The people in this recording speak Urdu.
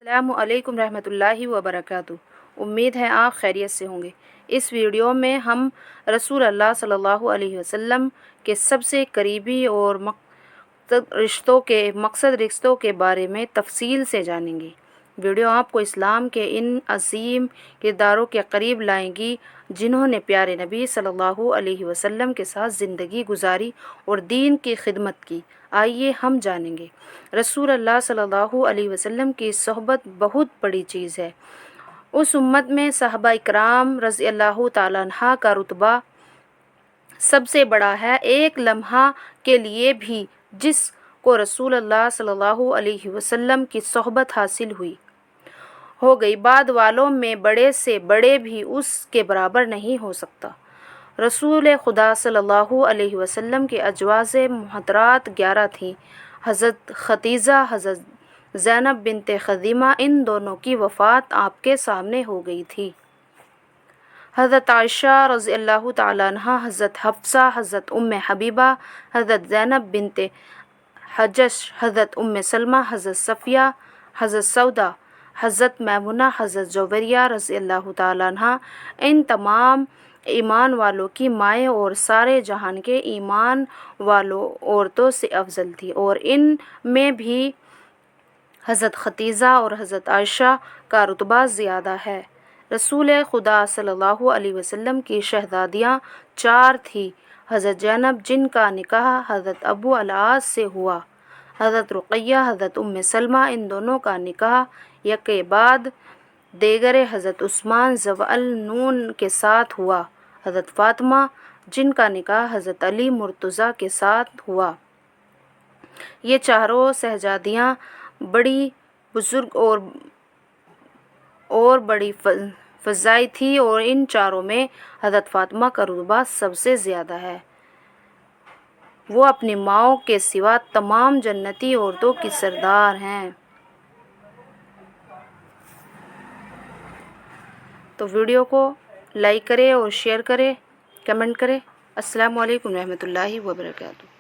السلام علیکم رحمۃ اللہ وبرکاتہ۔ امید ہے آپ خیریت سے ہوں گے۔ اس ویڈیو میں ہم رسول اللہ صلی اللہ علیہ وسلم کے سب سے قریبی اور مقصد رشتوں کے بارے میں تفصیل سے جانیں گے۔ ویڈیو آپ کو اسلام کے ان عظیم کرداروں کے قریب لائیں گی جنہوں نے پیارے نبی صلی اللہ علیہ وسلم کے ساتھ زندگی گزاری اور دین کی خدمت کی۔ آئیے ہم جانیں گے۔ رسول اللہ صلی اللہ علیہ وسلم کی صحبت بہت بڑی چیز ہے۔ اس امت میں صحابہ کرام رضی اللہ تعالیٰ عنہ کا رتبہ سب سے بڑا ہے۔ ایک لمحہ کے لیے بھی جس کو رسول اللہ صلی اللہ علیہ وسلم کی صحبت حاصل ہو گئی، بعد والوں میں بڑے سے بڑے بھی اس کے برابر نہیں ہو سکتا۔ رسول خدا صلی اللہ علیہ وسلم کے ازواج مطہرات 11 تھیں۔ حضرت خدیجہ، حضرت زینب بنت خزیمہ، ان دونوں کی وفات آپ کے سامنے ہو گئی تھی۔ حضرت عائشہ رضی اللہ تعالیٰ عنہ، حضرت حفصہ، حضرت حبیبہ، حضرت زینب بنت جحش، حضرت سلمہ، حضرت صفیہ، حضرت سودا، حضرت میمونہ، حضرت جویریہ رضی اللہ تعالیٰ عنہ، ان تمام ایمان والوں کی مائیں اور سارے جہان کے ایمان والوں عورتوں سے افضل تھی، اور ان میں بھی حضرت خدیجہ اور حضرت عائشہ کا رتبہ زیادہ ہے۔ رسول خدا صلی اللہ علیہ وسلم کی شہزادیاں 4 تھیں۔ حضرت زینب، جن کا نکاح حضرت ابو العاص سے ہوا، حضرت رقیہ، حضرت سلمہ، ان دونوں کا نکاح یکے بعد دیگر حضرت عثمان ذو النون کے ساتھ ہوا، حضرت فاطمہ، جن کا نکاح حضرت علی مرتضیٰ کے ساتھ ہوا۔ یہ چاروں شہزادیاں بڑی بزرگ اور بڑی فضیلت تھیں، اور ان چاروں میں حضرت فاطمہ کا رتبہ سب سے زیادہ ہے۔ وہ اپنی ماؤں کے سوا تمام جنتی عورتوں کی سردار ہیں۔ تو ویڈیو کو لائک کریں اور شیئر کریں، کمنٹ کریں۔ السلام علیکم رحمۃ اللہ وبرکاتہ۔